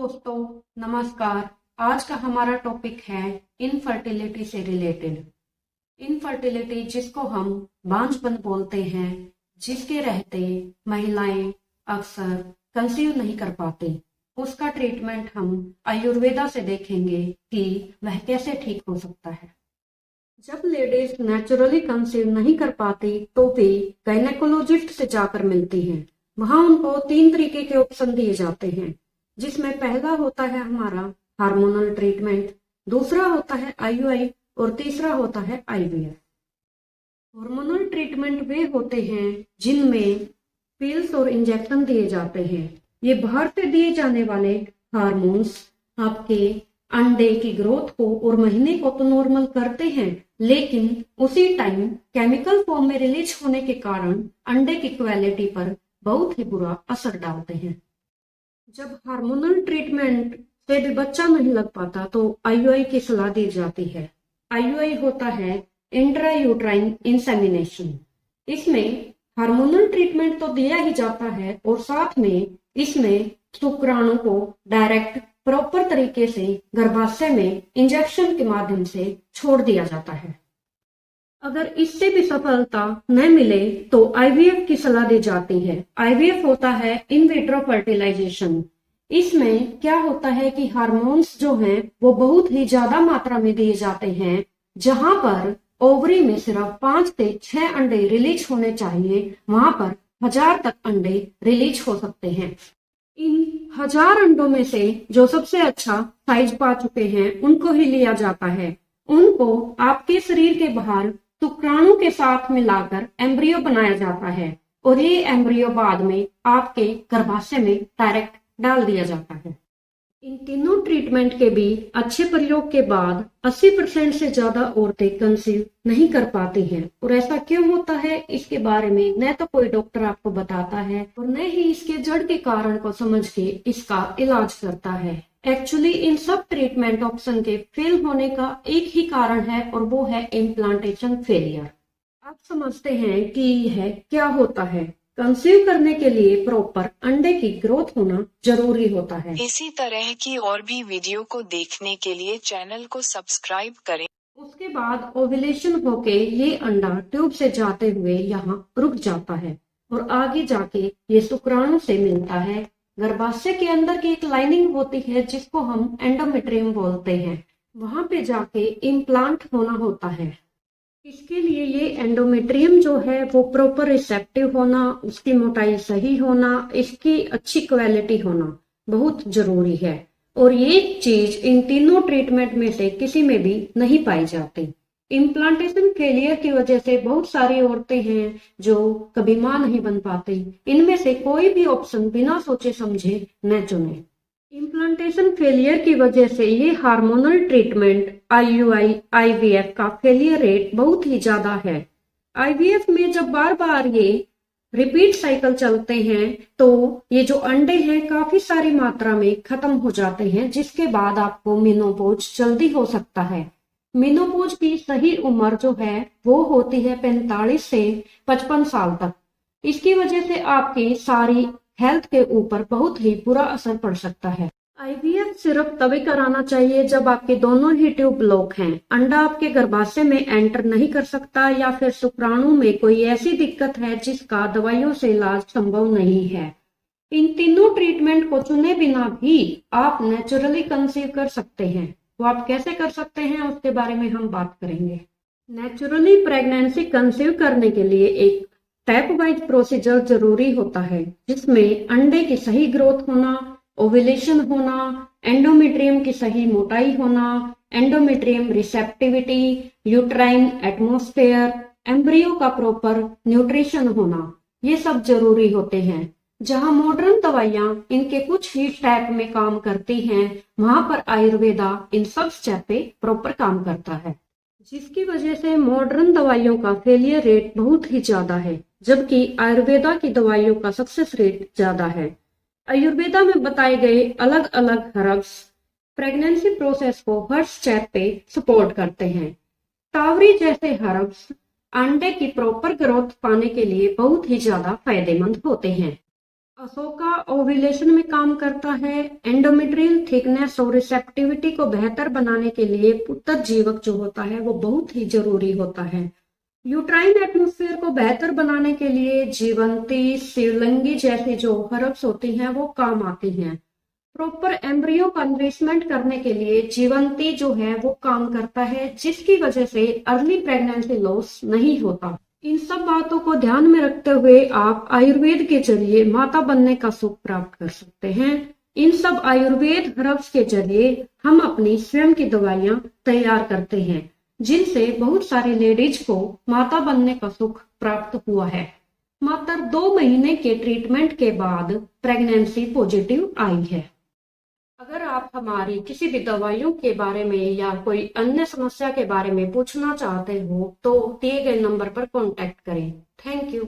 दोस्तों, नमस्कार। आज का हमारा टॉपिक है इनफर्टिलिटी से रिलेटेड। इनफर्टिलिटी जिसको हम बांझपन बोलते हैं, जिसके रहते महिलाएं अक्सर कंसीव नहीं कर पाती, उसका ट्रीटमेंट हम आयुर्वेदा से देखेंगे कि वह कैसे ठीक हो सकता है। जब लेडीज नेचुरली कंसीव नहीं कर पाती तो वे गायनेकोलॉजिस्ट से जाकर मिलती हैं। वहां उनको 3 तरीके के ऑप्शन दिए जाते हैं, जिसमें पहला होता है हमारा हार्मोनल ट्रीटमेंट, दूसरा होता है आईयूआई और तीसरा होता है आईवीएफ। हार्मोनल ट्रीटमेंट वे होते हैं जिनमें पिल्स और इंजेक्शन दिए जाते हैं। ये बाहर से दिए जाने वाले हार्मोन्स आपके अंडे की ग्रोथ को और महीने को तो नॉर्मल करते हैं, लेकिन उसी टाइम केमिकल फॉर्म में रिलीज होने के कारण अंडे की क्वालिटी पर बहुत ही बुरा असर डालते हैं। जब हार्मोनल ट्रीटमेंट से भी बच्चा नहीं लग पाता तो आईयूआई की सलाह दी जाती है। आईयूआई होता है इंट्रायूट्राइन इंसेमिनेशन। इसमें हार्मोनल ट्रीटमेंट तो दिया ही जाता है और साथ में इसमें शुक्राणु को डायरेक्ट प्रॉपर तरीके से गर्भाशय में इंजेक्शन के माध्यम से छोड़ दिया जाता है। अगर इससे भी सफलता न मिले तो आईवीएफ की सलाह दी जाती है। आईवीएफ होता है इन विट्रो फर्टिलाइजेशन। इसमें क्या होता है कि हार्मोन्स जो हैं वो बहुत ही ज्यादा मात्रा में दिए जाते हैं, जहां पर ओवरी में सिर्फ 5 से 6 अंडे रिलीज होने चाहिए, वहां पर 1000 तक अंडे रिलीज हो सकते हैं। इन 1000 अंडों में से जो सबसे अच्छा साइज पा चुके हैं उनको ही लिया जाता है। उनको आपके शरीर के बाहर शुक्राणु के साथ मिलाकर एम्ब्रियो बनाया जाता है और ये एम्ब्रियो बाद में आपके गर्भाशय में डायरेक्ट डाल दिया जाता है। इन तीनों ट्रीटमेंट के भी अच्छे प्रयोग के बाद 80% से ज्यादा औरतें कंसीव नहीं कर पाती हैं। और ऐसा क्यों होता है, इसके बारे में न तो कोई डॉक्टर आपको बताता है और न ही इसके जड़ के कारण को समझ के इसका इलाज करता है। एक्चुअली इन सब ट्रीटमेंट ऑप्शन के फेल होने का एक ही कारण है और वो है इम्प्लांटेशन फेलियर। आप समझते हैं कि यह क्या होता है। कंसीव करने के लिए प्रॉपर अंडे की ग्रोथ होना जरूरी होता है। इसी तरह की और भी वीडियो को देखने के लिए चैनल को सब्सक्राइब करें। उसके बाद ओव्यूलेशन होके ये अंडा ट्यूब से जाते हुए यहाँ रुक जाता है और आगे जाके ये शुक्राणु से मिलता है। गर्भाशय के अंदर की एक लाइनिंग होती है जिसको हम एंडोमेट्रियम बोलते हैं, वहां पे जाके इम्प्लांट होना होता है। इसके लिए ये एंडोमेट्रियम जो है वो प्रॉपर रिसेप्टिव होना, उसकी मोटाई सही होना, इसकी अच्छी क्वालिटी होना बहुत जरूरी है। और ये चीज इन तीनों ट्रीटमेंट में से किसी में भी नहीं पाई जाती। इम्प्लांटेशन फेलियर की वजह से बहुत सारी औरतें हैं जो कभी मां नहीं बन पाती। इनमें से कोई भी ऑप्शन बिना सोचे समझे न चुने। इम्प्लांटेशन फेलियर की वजह से ये हार्मोनल ट्रीटमेंट आईयूआई आईवीएफ का फेलियर रेट बहुत ही ज्यादा है। आईवीएफ में जब बार बार ये रिपीट साइकिल चलते हैं तो ये जो अंडे हैं काफी सारी मात्रा में खत्म हो जाते हैं, जिसके बाद आपको मेनोपॉज जल्दी हो सकता है। मेनोपॉज की सही उम्र जो है वो होती है 45 से 55 साल तक। इसकी वजह से आपकी सारी हेल्थ के ऊपर बहुत ही बुरा असर पड़ सकता है। आईवीएफ सिर्फ तभी कराना चाहिए जब आपके दोनों ही ट्यूब ब्लॉक हैं, अंडा आपके गर्भाशय में एंटर नहीं कर सकता या फिर शुक्राणु में कोई ऐसी दिक्कत है जिसका दवाइयों से इलाज संभव नहीं है। इन तीनों ट्रीटमेंट को चुने बिना भी आप नेचुरली कंसीव कर सकते हैं। वो आप कैसे कर सकते हैं उसके बारे में हम बात करेंगे। नेचुरली प्रेगनेंसी कंसीव करने के लिए एक स्टेप वाइज प्रोसीजर जरूरी होता है, जिसमें अंडे की सही ग्रोथ होना, ओव्यूलेशन होना, एंडोमेट्रियम की सही मोटाई होना, endometrium receptivity, uterine atmosphere, embryo का प्रॉपर न्यूट्रिशन होना, ये सब जरूरी होते हैं। जहां मॉडर्न दवाइयां इनके कुछ ही स्टेप में काम करती हैं, वहां पर आयुर्वेदा इन सब स्टेप पे प्रॉपर काम करता है, जिसकी वजह से मॉडर्न दवाइयों का फेलियर रेट बहुत ही ज्यादा है, जबकि आयुर्वेदा की दवाइयों का सक्सेस रेट ज्यादा है। आयुर्वेदा में बताए गए अलग अलग हर्ब्स प्रेगनेंसी प्रोसेस को हर स्टेप पे सपोर्ट करते हैं। टावरी जैसे हर्ब्स अंडे की प्रॉपर ग्रोथ पाने के लिए बहुत ही ज्यादा फायदेमंद होते हैं। अशोका ओव्यूलेशन में काम करता है। एंडोमेट्रियल थिकनेस और रिसेप्टिविटी को बेहतर बनाने के लिए उत्तरजीवक जो होता है वो बहुत ही जरूरी होता है। यूट्राइन एटमॉस्फेयर को बेहतर बनाने के लिए जीवंती, शिवलिंगी जैसी जो हर्ब्स होती हैं वो काम आती हैं। प्रॉपर एम्ब्रियो का नरिशमेंट करने के लिए जीवंती जो है वो काम करता है, जिसकी वजह से अर्ली प्रेगनेंसी लॉस नहीं होता। इन सब बातों को ध्यान में रखते हुए आप आयुर्वेद के जरिए माता बनने का सुख प्राप्त कर सकते हैं। इन सब आयुर्वेद हर्ब्स के जरिए हम अपनी स्वयं की दवाइयां तैयार करते हैं, जिनसे बहुत सारी लेडीज को माता बनने का सुख प्राप्त हुआ है। मात्र 2 महीने के ट्रीटमेंट के बाद प्रेगनेंसी पॉजिटिव आई है। अगर आप हमारी किसी भी दवाइयों के बारे में या कोई अन्य समस्या के बारे में पूछना चाहते हो तो दिए गए नंबर पर कांटेक्ट करें। Thank you.